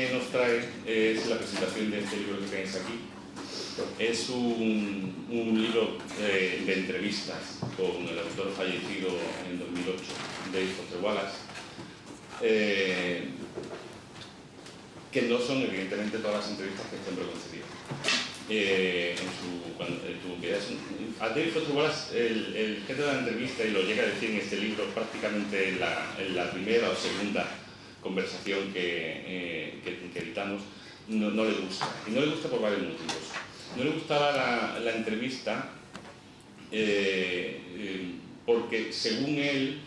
que nos trae es la presentación de este libro que tenéis aquí. Es un libro de entrevistas con el autor fallecido en 2008, David Foster Wallace, que no son evidentemente todas las entrevistas que este hombre concedió. A David Foster Wallace, el jefe de la entrevista, y lo llega a decir en este libro prácticamente en la primera o segunda conversación que editamos, no le gusta. Y no le gusta por varios motivos. No le gustaba la entrevista porque, según él,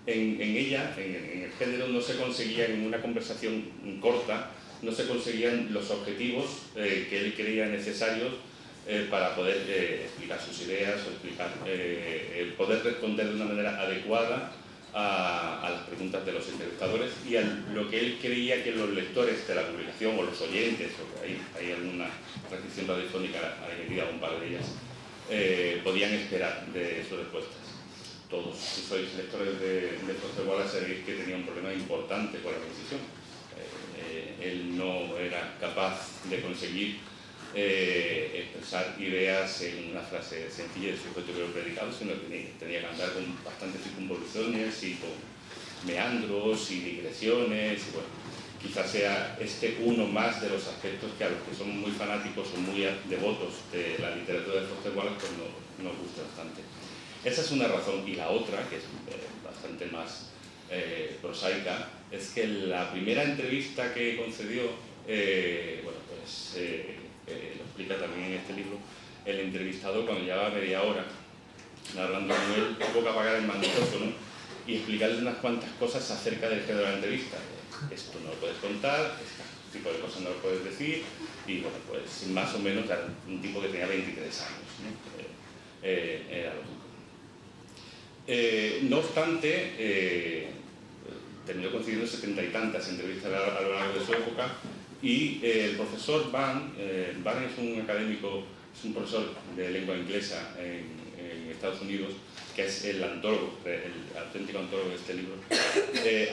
en ella, en el género, no se conseguía, en una conversación corta, no se conseguían los objetivos que él creía necesarios para poder explicar sus ideas o poder responder de una manera adecuada a las preguntas de los entrevistadores y a lo que él creía que los lectores de la publicación o los oyentes, porque hay alguna transcripción radiofónica añadida a un par de ellas, podían esperar de sus respuestas. Todos, si sois lectores de Foster Wallace, sabéis que tenía un problema importante con la precisión. Él no era capaz de conseguir expresar ideas en una frase sencilla de sujeto verbo predicado, sino que tenía que andar con bastantes circunvoluciones y con meandros y digresiones. Y bueno, quizás sea este uno más de los aspectos que a los que son muy fanáticos o muy devotos de la literatura de Foster Wallace pues nos gusta bastante. Esa es una razón. Y la otra, que es bastante más prosaica, es que la primera entrevista que concedió, lo explica también en este libro, el entrevistador, cuando llevaba media hora hablando con él, tuvo que apagar el magnetófono y explicarle unas cuantas cosas acerca del género de la entrevista. Esto no lo puedes contar, este tipo de cosas no lo puedes decir, y bueno, pues más o menos era un tipo que tenía 23 años, ¿no? Era lógico. No obstante, terminó consiguiendo 70 y tantas entrevistas a lo largo de su época, y el profesor Van es un académico, es un profesor de lengua inglesa en Estados Unidos, que es el antólogo, el auténtico antólogo de este libro,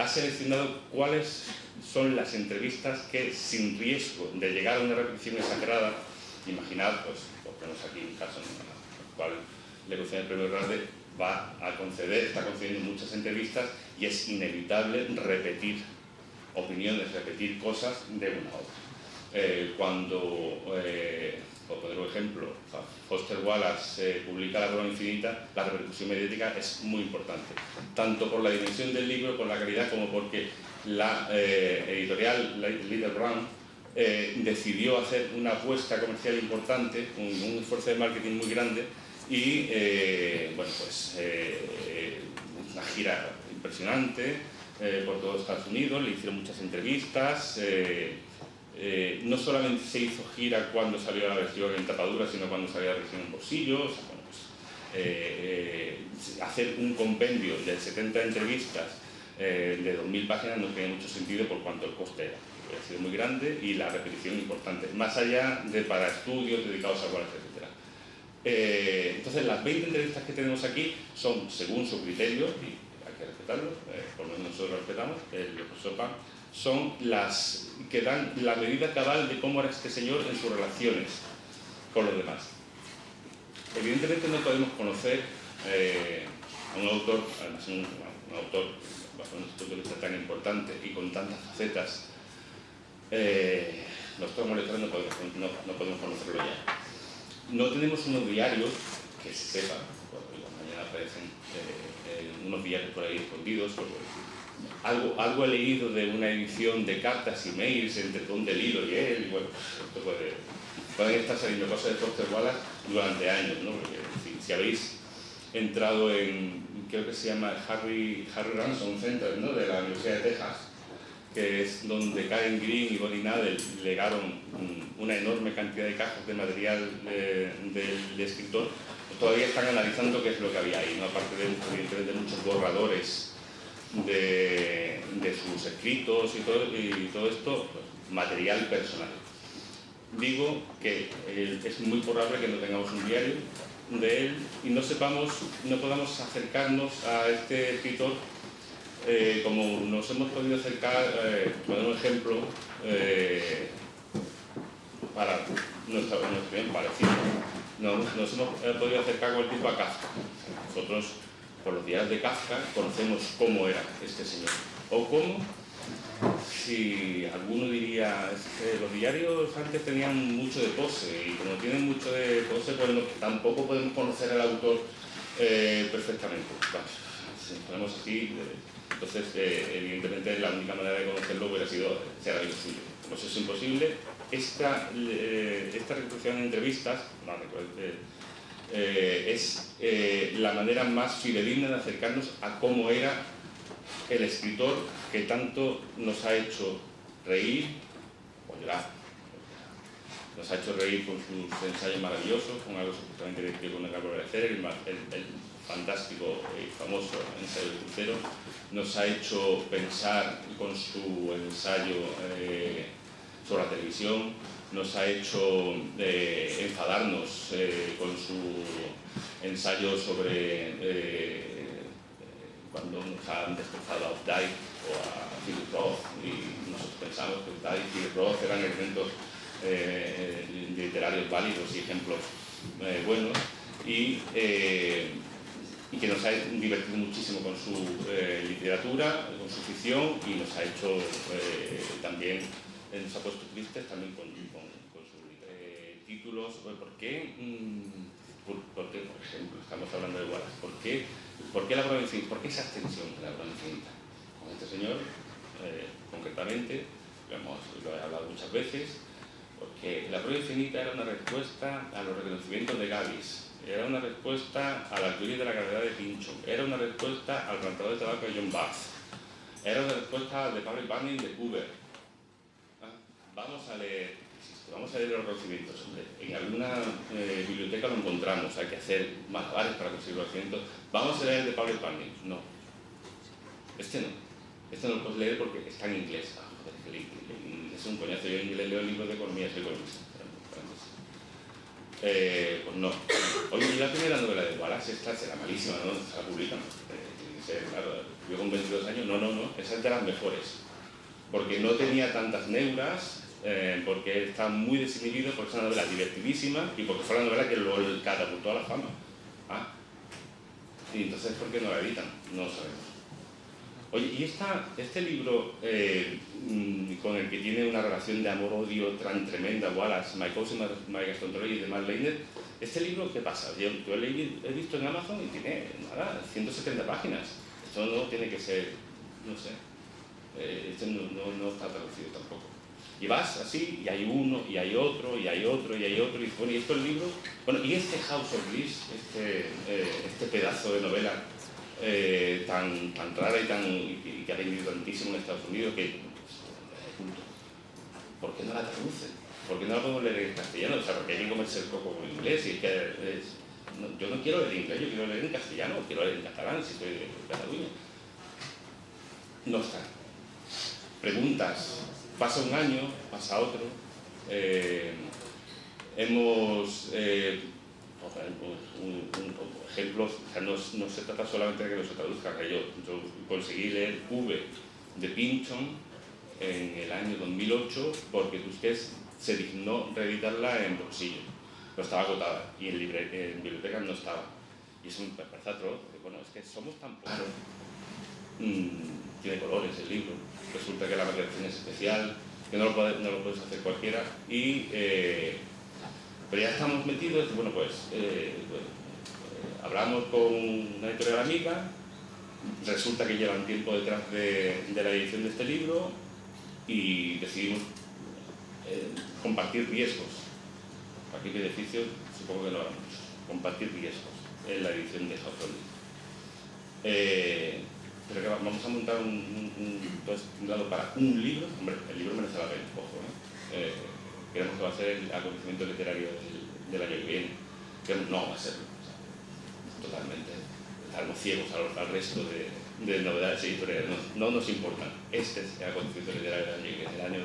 ha seleccionado cuáles son las entrevistas que, sin riesgo de llegar a una repetición exagerada, imaginad, pues, ponemos aquí un caso en el cual le concede el premio Rade, está concediendo muchas entrevistas y es inevitable repetir opiniones, repetir cosas de una a otra. Por poner un ejemplo, Foster Wallace publica La broma infinita, la repercusión mediática es muy importante, tanto por la dimensión del libro, por la calidad, como porque la editorial Little Brown decidió hacer una apuesta comercial importante, un esfuerzo de marketing muy grande, y una gira impresionante por todo Estados Unidos. Le hicieron muchas entrevistas, no solamente se hizo gira cuando salió la versión en tapadura, sino cuando salió la versión en bolsillo. O sea, hacer un compendio de 70 entrevistas de 2000 páginas no tiene mucho sentido por cuanto el coste ha sido muy grande y la repetición importante, más allá de para estudios dedicados a Wallace, etc. Entonces, las 20 entrevistas que tenemos aquí son según su criterio, y hay que respetarlo, por lo menos nosotros lo respetamos, el profesor Pan, son las que dan la medida cabal de cómo era este señor en sus relaciones con los demás. Evidentemente no podemos conocer a un autor, además un autor bajo un punto de vista tan importante y con tantas facetas, nosotros como lectores no podemos conocerlo ya. No tenemos unos diarios que se sepan, mañana aparecen unos diarios por ahí escondidos, algo he leído de una edición de cartas y mails entre Don DeLillo y él, y bueno, esto pueden estar saliendo cosas de Foster Wallace durante años, ¿no? Porque si habéis entrado en, creo que se llama Harry Ransom Center, ¿no? De la Universidad de Texas, que es donde Karen Green y Bonnie Nadel legaron una enorme cantidad de cajas de material del escritor, pues todavía están analizando qué es lo que había ahí, ¿no? Aparte de muchos borradores de sus escritos y todo esto, pues, material personal. Digo que es muy probable que no tengamos un diario de él y no podamos acercarnos a este escritor como nos hemos podido acercar, poner un ejemplo para nuestra opinión parecido, nos hemos podido acercar con el tipo a Kafka. Nosotros, por los diarios de Kafka, conocemos cómo era este señor, o cómo, si alguno diría, es que los diarios antes tenían mucho de pose, y como tienen mucho de pose, pues tampoco podemos conocer al autor perfectamente. Bueno, si nos ponemos así, entonces evidentemente la única manera de conocerlo hubiera sido ser algo suyo. Como eso es imposible, esta reproducción en entrevistas es la manera más fidedigna de acercarnos a cómo era el escritor que tanto nos ha hecho reír o llorar. Nos ha hecho reír con sus ensayos maravillosos, con algo supuestamente divertido con el árbol de Ceres, el fantástico y famoso ensayo de crucero. Nos ha hecho pensar con su ensayo sobre la televisión. Nos ha hecho enfadarnos con su ensayo sobre cuando nos han destrozado a Updike o a Philip Roth, y nosotros pensamos que Updike y Philip Roth eran elementos literarios válidos y ejemplos buenos, y que nos ha divertido muchísimo con su literatura, con su ficción, y nos ha hecho también, nos ha puesto tristes también con sus títulos. ¿Por qué, por ejemplo, estamos hablando de Wallace? ¿Por qué la prueba infinita? ¿Por qué esa extensión de la prueba infinita? Con este señor, concretamente, lo he hablado muchas veces, porque la prueba infinita era una respuesta a los reconocimientos de Gavis, era una respuesta a la teoría de la gravedad de Pynchon, era una respuesta al plantador de tabaco de John Bath, era una respuesta de Public Banning de Cooper. Vamos a leer los reconocimientos. En alguna biblioteca lo encontramos, hay que hacer malabares para conseguir los reconocimientos. Vamos a leer de Public Banning. No. Este no lo puedes leer porque está en inglés. Es un coñazo. Yo en inglés leo libros de economía, soy economista. Pues no. Oye, y la primera novela de Wallace, esta será malísima, ¿no? Se la publican. Claro, yo con 22 años, no. Esa es de las mejores. Porque no tenía tantas neuras, porque está muy desinhibido, porque es una novela divertidísima y porque fue la novela que lo catapultó a la fama. Y entonces, ¿por qué no la editan? No lo sabemos. Oye, y este libro con el que tiene una relación de amor-odio tan tremenda, Wallace, My Cousin, My Gastroenterology de Matt Leinart, ¿este libro qué pasa? Yo he visto en Amazon y tiene, 170 páginas. Esto no tiene que ser, no sé, esto no está traducido tampoco. Y vas así, y hay uno, y hay otro, y hay otro, y hay otro, y bueno, y esto es el libro. Bueno, y este House of Bliss, este pedazo de novela tan rara y que ha vendido tantísimo en Estados Unidos, que ¿por qué no la traducen? ¿Por qué no la podemos leer en castellano? O sea, porque hay que comerse el coco con inglés, y es que yo no quiero leer en inglés, yo quiero leer en castellano, quiero leer en catalán si estoy de Cataluña. No está. Preguntas. Pasa un año, pasa otro. Hemos ejemplos, o sea, no se trata solamente de que no se traduzca. Yo conseguí leer V de Pynchon en el año 2008 porque Tusquets se dignó reeditarla en bolsillo. No estaba agotada y en bibliotecas no estaba. Y eso me parece atroz, porque bueno, es que somos tan pocos. Tiene colores el libro, resulta que la maquetación es especial, que no lo puedes hacer cualquiera, pero ya estamos metidos. Bueno, pues hablamos con una editorial amiga, resulta que llevan tiempo detrás de la edición de este libro y decidimos compartir riesgos. Aquí beneficio supongo que no habrá muchos. Compartir riesgos en la edición de House of Bliss. Pero que vamos a montar un lado para un libro. Hombre, el libro merece la pena, ojo, queremos que va a ser el acontecimiento literario del año que viene. No va a ser, totalmente, estaremos ciegos al resto de novedades editoriales, no nos importan. Este es el acontecimiento literario del año que viene. El año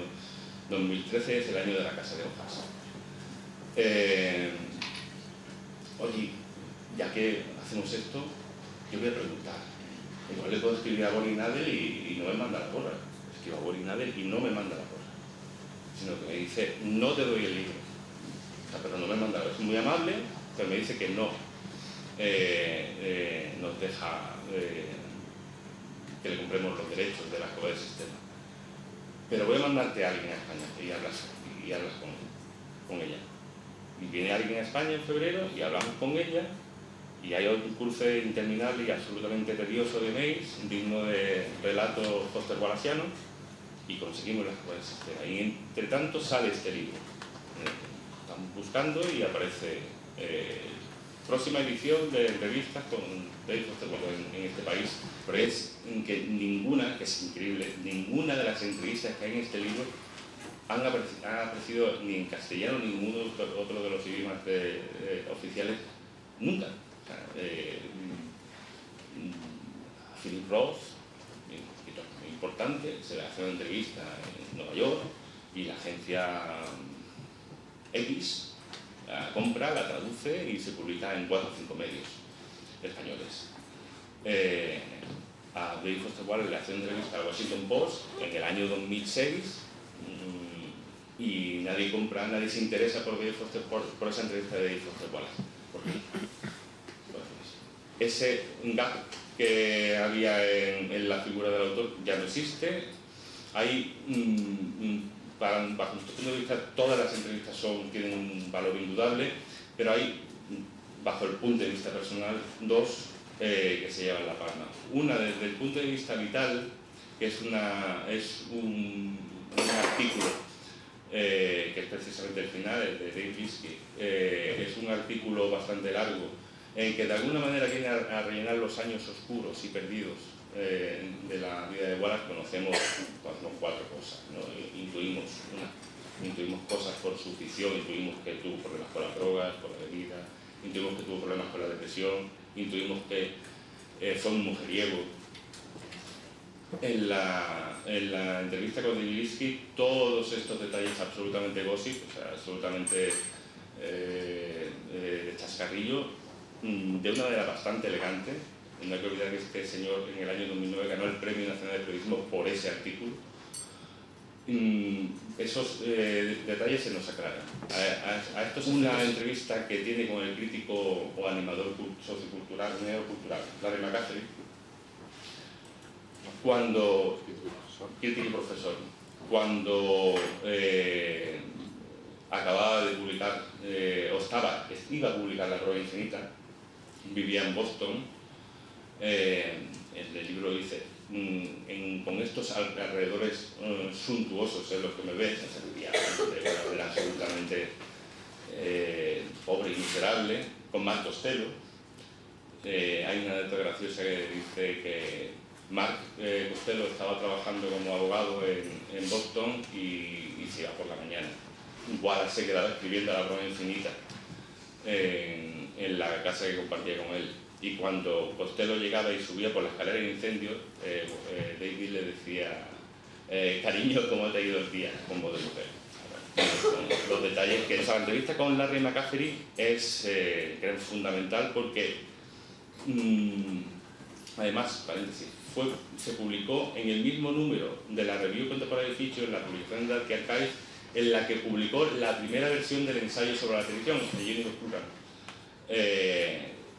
2013 es el año de la Casa de Hojas. Oye, ya que hacemos esto, yo voy a preguntar, Igual le puedo escribir a Boris Nadel y no me manda la porra. Escribo a Boris Nadel y no me manda la porra. Sino que me dice, no te doy el libro. O sea, pero no me manda, es muy amable, pero me dice que no nos deja que le compremos los derechos de la escoba del sistema. Pero voy a mandarte a alguien a España y hablas con ella. Y viene alguien a España en febrero y hablamos con ella y hay un cruce interminable y absolutamente tedioso de mails, digno de relato Foster Wallaceano, y conseguimos la escoba del sistema. Y entre tanto sale este libro. Estamos buscando y aparece próxima edición de entrevistas con David Foster Wallace en este país, pero es que ninguna, que es increíble, ninguna de las entrevistas que hay en este libro han aparecido ni en castellano ni en ninguno otro de los idiomas oficiales nunca. O sea, Philip Roth, un escritor muy importante, se le hace una entrevista en Nueva York y la agencia X la compra, la traduce y se publica en 4 o 5 medios españoles. A David Foster Wallace le hace una entrevista al Washington Post en el año 2006 y nadie compra, nadie se interesa por David Foster, por esa entrevista de David Foster Wallace. ¿Por qué? Pues ese gap que había en la figura del autor ya no existe. Hay bajo nuestro punto de vista, todas las entrevistas tienen un valor indudable, pero hay, bajo el punto de vista personal, dos que se llevan la palma. Una desde el punto de vista vital, que es un artículo, que es precisamente el final, el de Dave Bisky, es un artículo bastante largo, en que de alguna manera viene a rellenar los años oscuros y perdidos de la vida de Wallace. Conocemos 4 cosas, ¿no? Intuimos cosas por su ficción, intuimos que tuvo problemas con las drogas, con la bebida, intuimos que tuvo problemas con la depresión, intuimos que fue un mujeriego. En la entrevista con Divilisky, todos estos detalles absolutamente gossip, o sea, absolutamente de chascarrillo, de una manera bastante elegante. No hay que olvidar que este señor en el año 2009 ganó el Premio Nacional de Periodismo por ese artículo. Esos detalles se nos aclaran. A esto es una entrevista que tiene con el crítico o animador sociocultural, neocultural, Larry McCaffery, cuando crítico y profesor, cuando acababa de publicar, iba a publicar La Prueba Infinita, vivía en Boston. El libro dice, con estos alrededores suntuosos en los que me ves, era absolutamente pobre y miserable, con Mark Costello. Hay una anécdota graciosa que dice que Mark Costello estaba trabajando como abogado en Boston y se iba por la mañana. Wallace se quedaba escribiendo La Prueba Infinita en la casa que compartía con él. Y cuando Costello llegaba y subía por la escalera de incendios, David le decía, cariño, ¿cómo te ha ido el día? Con voz de mujer. Los detalles que la entrevista con Larry McCaffery es fundamental porque, además, paréntesis, se publicó en el mismo número de la Review Contemporary Fiction, en la publicación de Archive Archives, en la que publicó la primera versión del ensayo sobre la televisión, de Jenny Plural.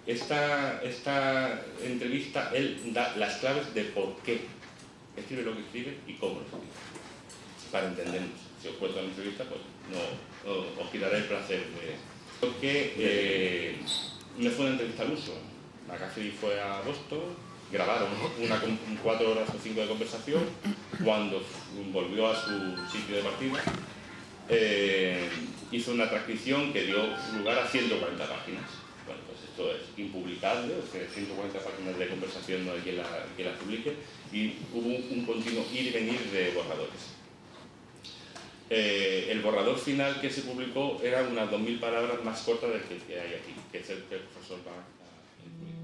Esta entrevista, él da las claves de por qué escribe lo que escribe y cómo lo escribe, para entendernos. Si os cuento la entrevista, pues no os quitaré el placer de... Porque no fue una entrevista al uso. McCaffery fue a Boston, grabaron 4 horas o 5 de conversación. Cuando volvió a su sitio de partida, hizo una transcripción que dio lugar a 140 páginas. Bueno, pues esto es impublicable, o sea, 140 páginas de conversación no hay quien la publique, y hubo un continuo ir y venir de borradores. El borrador final que se publicó era unas 2000 palabras más cortas del que hay aquí, que es el que el profesor va a incluir.